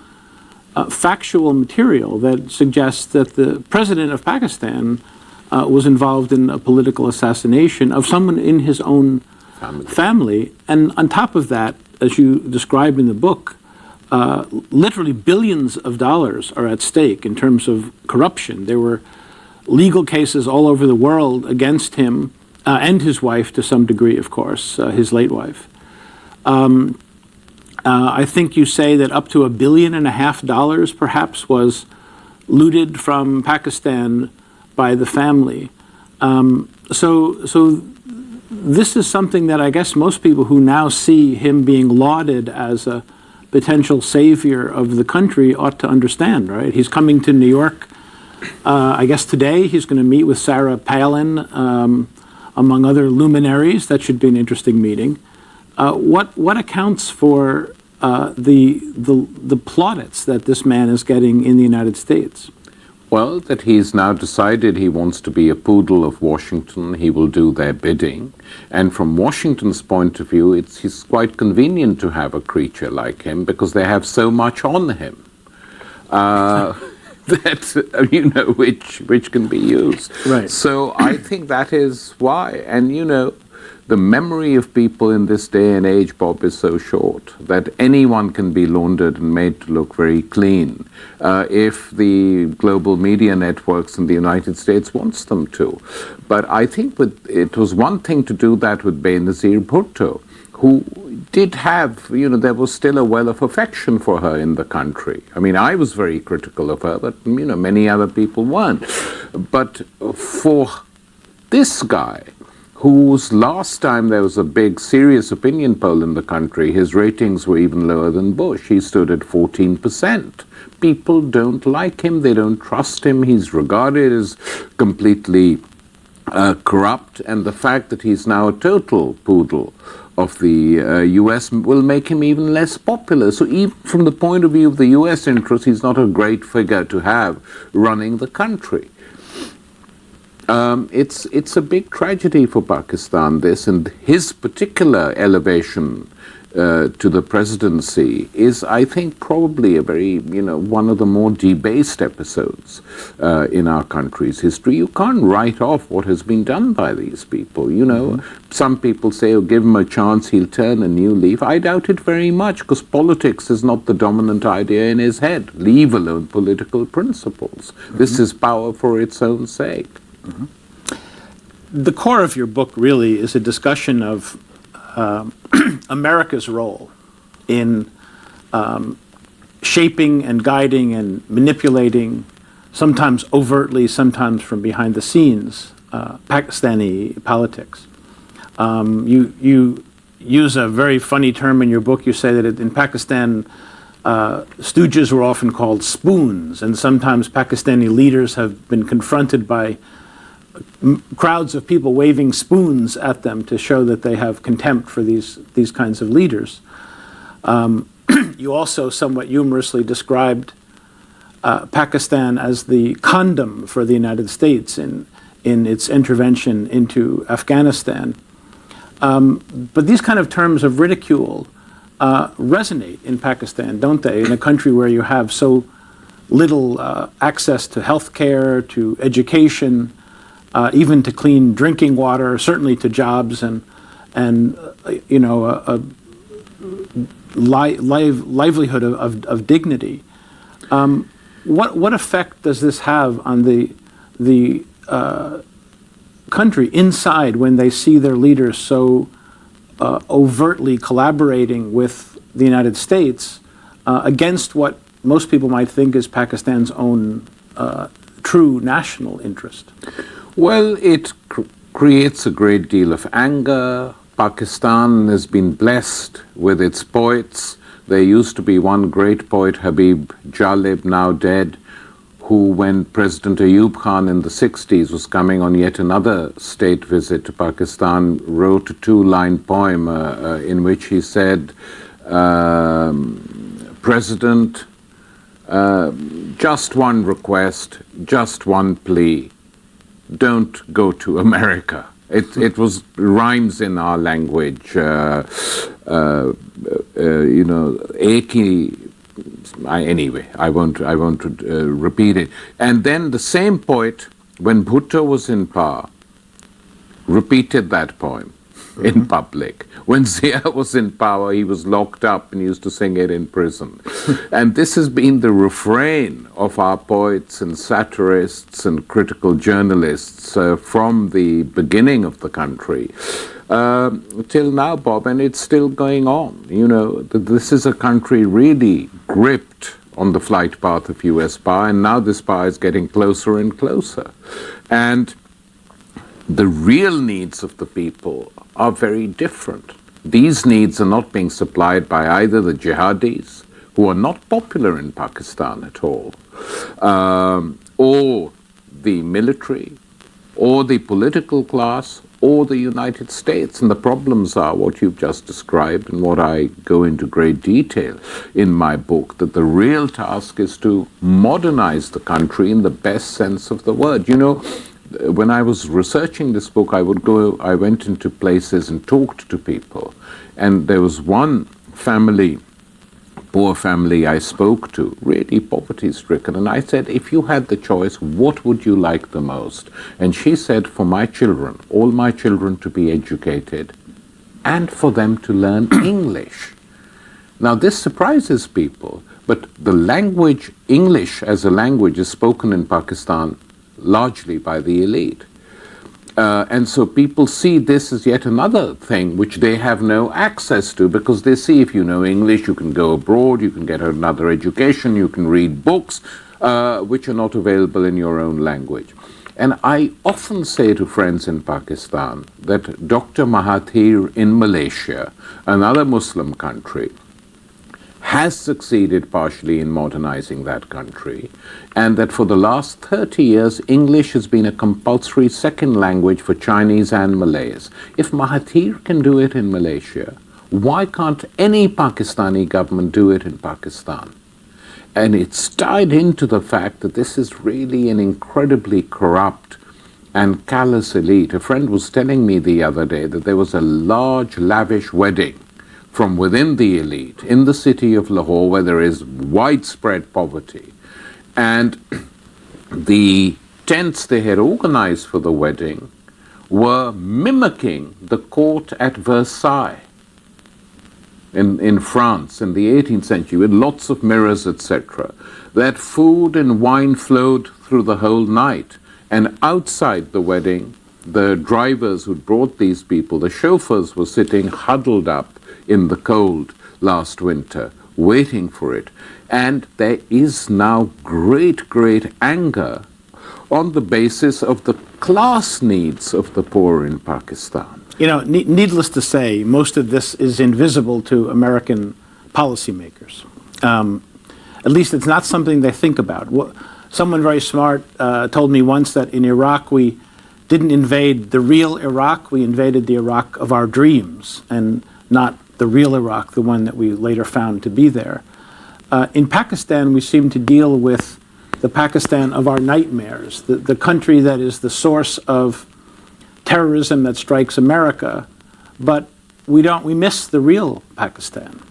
B: factual material that suggests that the president of Pakistan was involved in a political assassination of someone in his own family. And on top of that, as you describe in the book, literally billions of dollars are at stake in terms of corruption. There were legal cases all over the world against him and his wife to some degree, of course, his late wife. I think you say that up to $1.5 billion perhaps was looted from Pakistan by the family. So this is something that I guess most people who now see him being lauded as a potential savior of the country ought to understand, right? He's coming to New York. I guess today he's going to meet with Sarah Palin, among other luminaries. That should be an interesting meeting. What accounts for the plaudits that this man is getting in the United States?
C: Well, that he's now decided he wants to be a poodle of Washington. He will do their bidding. And from Washington's point of view, it's quite convenient to have a creature like him because they have so much on him that, you know, which can be used.
B: Right.
C: So I think that is why. And, you know, the memory of people in this day and age, Bob, is so short that anyone can be laundered and made to look very clean if the global media networks in the United States wants them to. But I think it was one thing to do that with Benazir Bhutto, who did have, you know, there was still a well of affection for her in the country. I mean, I was very critical of her, but, you know, many other people weren't. But for this guy, whose last time there was a big serious opinion poll in the country, his ratings were even lower than Bush. He stood at 14%. People don't like him, they don't trust him, he's regarded as completely corrupt, and the fact that he's now a total poodle of the US will make him even less popular. So even from the point of view of the US interest, he's not a great figure to have running the country. It's a big tragedy for Pakistan, this, and his particular elevation to the presidency is, I think, probably a very, you know, one of the more debased episodes in our country's history. You can't write off what has been done by these people, you know. Mm-hmm. Some people say, oh, give him a chance, he'll turn a new leaf. I doubt it very much, because politics is not the dominant idea in his head, leave alone political principles. Mm-hmm. This is power for its own sake.
B: Mm-hmm. The core of your book really is a discussion of America's role in shaping and guiding and manipulating, sometimes overtly, sometimes from behind the scenes, Pakistani politics. You use a very funny term in your book. You say that in Pakistan, stooges were often called spoons, and sometimes Pakistani leaders have been confronted by crowds of people waving spoons at them to show that they have contempt for these kinds of leaders. You also somewhat humorously described Pakistan as the condom for the United States in its intervention into Afghanistan. But these kind of terms of ridicule resonate in Pakistan, don't they? In a country where you have so little access to health care, to education, even to clean drinking water, certainly to jobs and you know, a livelihood of dignity. What effect does this have on the country inside when they see their leaders so overtly collaborating with the United States against what most people might think is Pakistan's own true national interest?
C: Well, it creates a great deal of anger. Pakistan has been blessed with its poets. There used to be one great poet, Habib Jalib, now dead, who, when President Ayub Khan in the 60s was coming on yet another state visit to Pakistan, wrote a two-line poem in which he said, President, just one request, just one plea. Don't go to America. It was rhymes in our language. You know, anyway, I won't repeat it. And then the same poet, when Bhutto was in power, repeated that poem. in public. When Zia was in power, he was locked up and used to sing it in prison. And this has been the refrain of our poets and satirists and critical journalists from the beginning of the country till now, Bob, and it's still going on. You know, this is a country really gripped on the flight path of US power, and now this power is getting closer and closer. And the real needs of the people are very different. These needs are not being supplied by either the jihadis, who are not popular in Pakistan at all, or the military, or the political class, or the United States. And the problems are what you've just described and what I go into great detail in my book, that the real task is to modernize the country in the best sense of the word. You know, when I was researching this book, I went into places and talked to people. And there was one poor family I spoke to, really poverty-stricken, and I said, if you had the choice, what would you like the most? And she said, for my children, all my children to be educated, and for them to learn English. Now this surprises people, but the language, English as a language, is spoken in Pakistan largely by the elite. And so people see this as yet another thing which they have no access to, because they see if you know English, you can go abroad, you can get another education, you can read books which are not available in your own language. And I often say to friends in Pakistan that Dr. Mahathir in Malaysia, another Muslim country, has succeeded partially in modernizing that country, and that for the last 30 years, English has been a compulsory second language for Chinese and Malays. If Mahathir can do it in Malaysia, why can't any Pakistani government do it in Pakistan? And it's tied into the fact that this is really an incredibly corrupt and callous elite. A friend was telling me the other day that there was a large, lavish wedding from within the elite in the city of Lahore, where there is widespread poverty. And the tents they had organized for the wedding were mimicking the court at Versailles in France in the 18th century, with lots of mirrors, etc. That food and wine flowed through the whole night. And outside the wedding, the drivers who brought these people, the chauffeurs, were sitting huddled up in the cold last winter, waiting for it. And there is now great anger on the basis of the class needs of the poor in Pakistan.
B: You know, needless to say, most of this is invisible to American policymakers. At least it's not something they think about. Someone very smart told me once that in Iraq we didn't invade the real Iraq, we invaded the Iraq of our dreams, and not the real Iraq, the one that we later found to be there. In Pakistan, we seem to deal with the Pakistan of our nightmares, the country that is the source of terrorism that strikes America, but we miss the real Pakistan.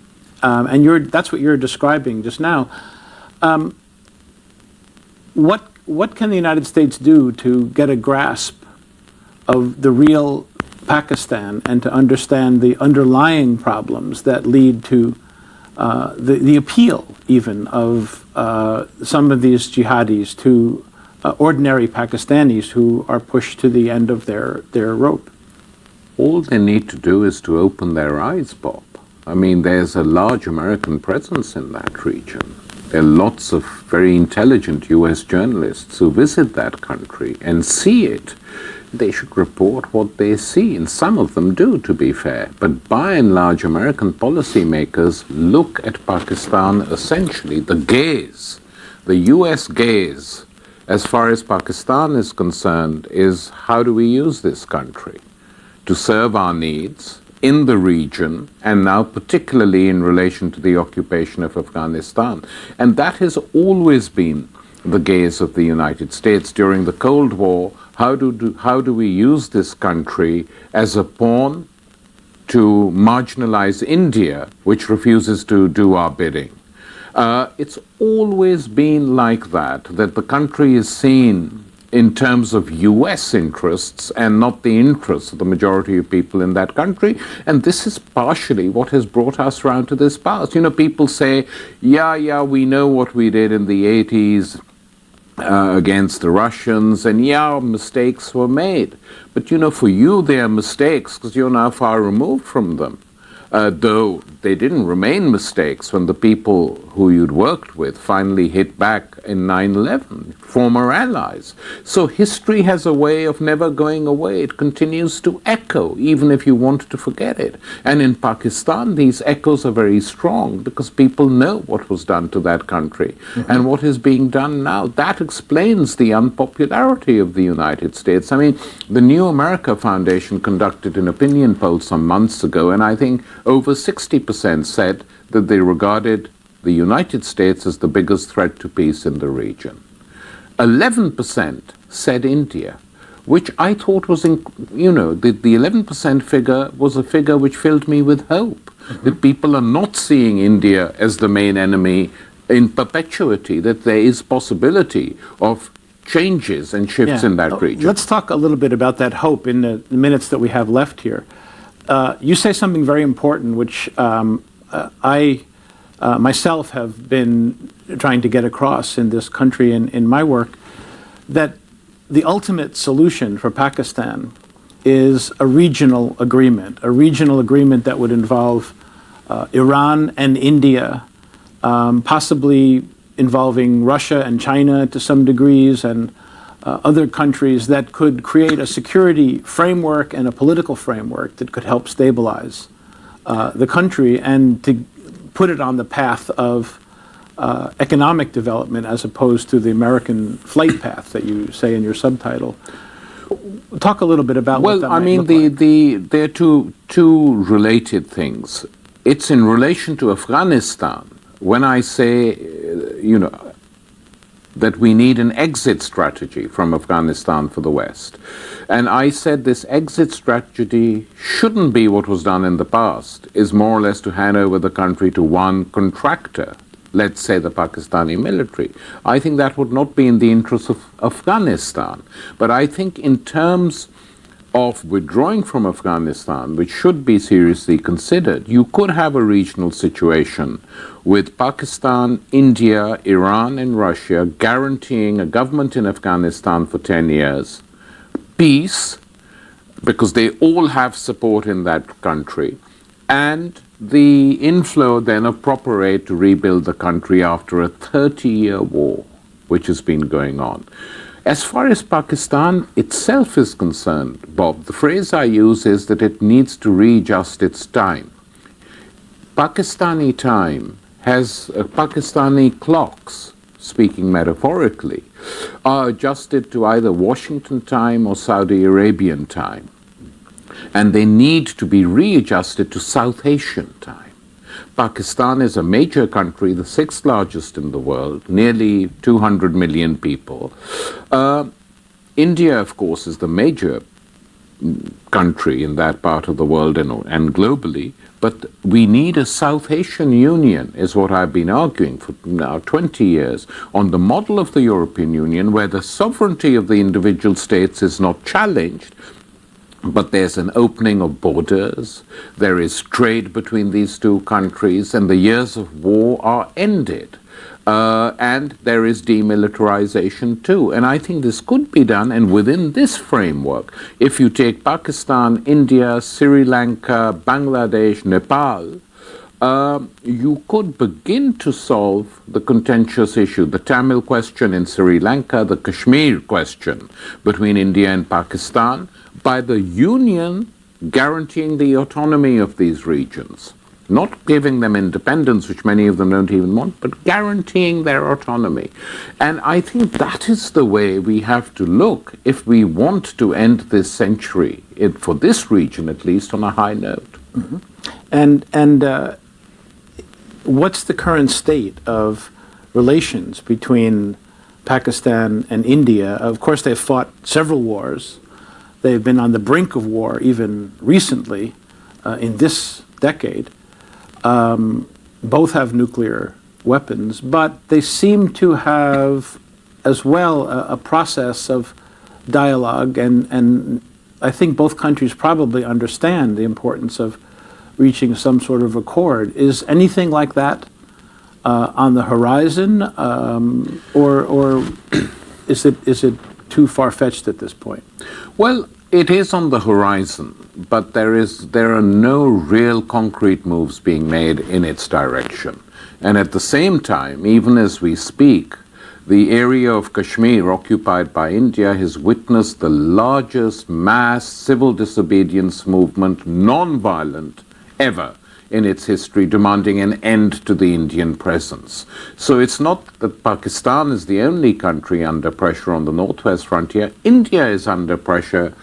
B: And that's what you're describing just now. What can the United States do to get a grasp of the real Pakistan and to understand the underlying problems that lead to the appeal even of some of these jihadis to ordinary Pakistanis who are pushed to the end of their rope?
C: All they need to do is to open their eyes, Bob. I mean, there's a large American presence in that region. There are lots of very intelligent US journalists who visit that country and see it. They should report what they see, and some of them do, to be fair. But by and large, American policymakers look at Pakistan essentially, the gaze, the US gaze, as far as Pakistan is concerned, is how do we use this country to serve our needs in the region, and now particularly in relation to the occupation of Afghanistan. And that has always been the gaze of the United States during the Cold War. How do we use this country as a pawn to marginalize India, which refuses to do our bidding? It's always been like that the country is seen in terms of US interests and not the interests of the majority of people in that country. And this is partially what has brought us round to this pass. You know, people say, yeah, we know what we did in the 80s against the Russians, and yeah, mistakes were made. But, you know, for you, they are mistakes because you're now far removed from them. Though they didn't remain mistakes when the people who you'd worked with finally hit back in 9/11, former allies. So history has a way of never going away. It continues to echo, even if you want to forget it. And in Pakistan, these echoes are very strong because people know what was done to that country and what is being done now. That explains the unpopularity of the United States. I mean, the New America Foundation conducted an opinion poll some months ago, and I think over 60% said that they regarded the United States as the biggest threat to peace in the region. 11% said India, which I thought was, the 11% figure was a figure which filled me with hope, that people are not seeing India as the main enemy in perpetuity, that there is possibility of changes and shifts in that region.
B: Let's talk a little bit about that hope in the minutes that we have left here. You say something very important, which I myself have been trying to get across in this country and in my work, that the ultimate solution for Pakistan is a regional agreement that would involve Iran and India, possibly involving Russia and China to some degrees, and other countries that could create a security framework and a political framework that could help stabilize the country and to put it on the path of economic development as opposed to the American flight path that you say in your subtitle. Talk a little bit about what that might look like.
C: There are two related things. It's in relation to Afghanistan. When I say, that we need an exit strategy from Afghanistan for the West. And I said this exit strategy shouldn't be what was done in the past, is more or less to hand over the country to one contractor, let's say the Pakistani military. I think that would not be in the interest of Afghanistan. But I think in terms of withdrawing from Afghanistan, which should be seriously considered, you could have a regional situation with Pakistan, India, Iran, and Russia guaranteeing a government in Afghanistan for 10 years, peace, because they all have support in that country, and the inflow then of proper aid to rebuild the country after a 30-year war, which has been going on. As far as Pakistan itself is concerned, Bob, the phrase I use is that it needs to readjust its time. Pakistani time has Pakistani clocks, speaking metaphorically, are adjusted to either Washington time or Saudi Arabian time. And they need to be readjusted to South Asian time. Pakistan is a major country, the sixth largest in the world, nearly 200 million people. India, of course, is the major country in that part of the world and globally, but we need a South Asian Union, is what I've been arguing for now 20 years, on the model of the European Union, where the sovereignty of the individual states is not challenged, but there's an opening of borders, there is trade between these two countries, and the years of war are ended. And there is demilitarization too. And I think this could be done, and within this framework, if you take Pakistan, India, Sri Lanka, Bangladesh, Nepal, you could begin to solve the contentious issue, the Tamil question in Sri Lanka, the Kashmir question between India and Pakistan, by the union guaranteeing the autonomy of these regions. Not giving them independence, which many of them don't even want, but guaranteeing their autonomy. And I think that is the way we have to look if we want to end this century, for this region at least, on a high note.
B: Mm-hmm. And what's the current state of relations between Pakistan and India? Of course, they've fought several wars. They've been on the brink of war even recently in this decade. Both have nuclear weapons, but they seem to have as well a process of dialogue, and I think both countries probably understand the importance of reaching some sort of accord. Is anything like that on the horizon, or is it too far-fetched at this point?
C: Well, it is on the horizon, but there are no real concrete moves being made in its direction. And at the same time, even as we speak, the area of Kashmir occupied by India has witnessed the largest mass civil disobedience movement, non-violent, ever in its history, demanding an end to the Indian presence. So it's not that Pakistan is the only country under pressure on the northwest frontier. India is under pressure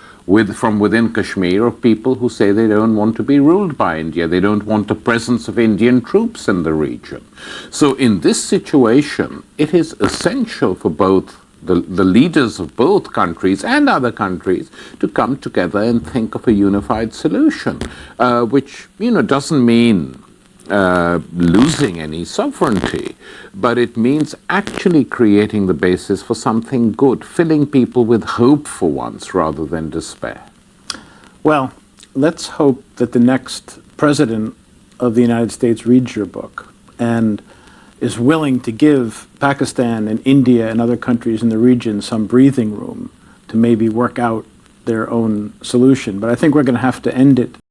C: from within Kashmir of people who say they don't want to be ruled by India. They don't want the presence of Indian troops in the region. So in this situation, it is essential for both the leaders of both countries and other countries to come together and think of a unified solution, which doesn't mean losing any sovereignty, but it means actually creating the basis for something good, filling people with hope for once rather than despair.
B: Well, let's hope that the next president of the United States reads your book and is willing to give Pakistan and India and other countries in the region some breathing room to maybe work out their own solution. But I think we're going to have to end it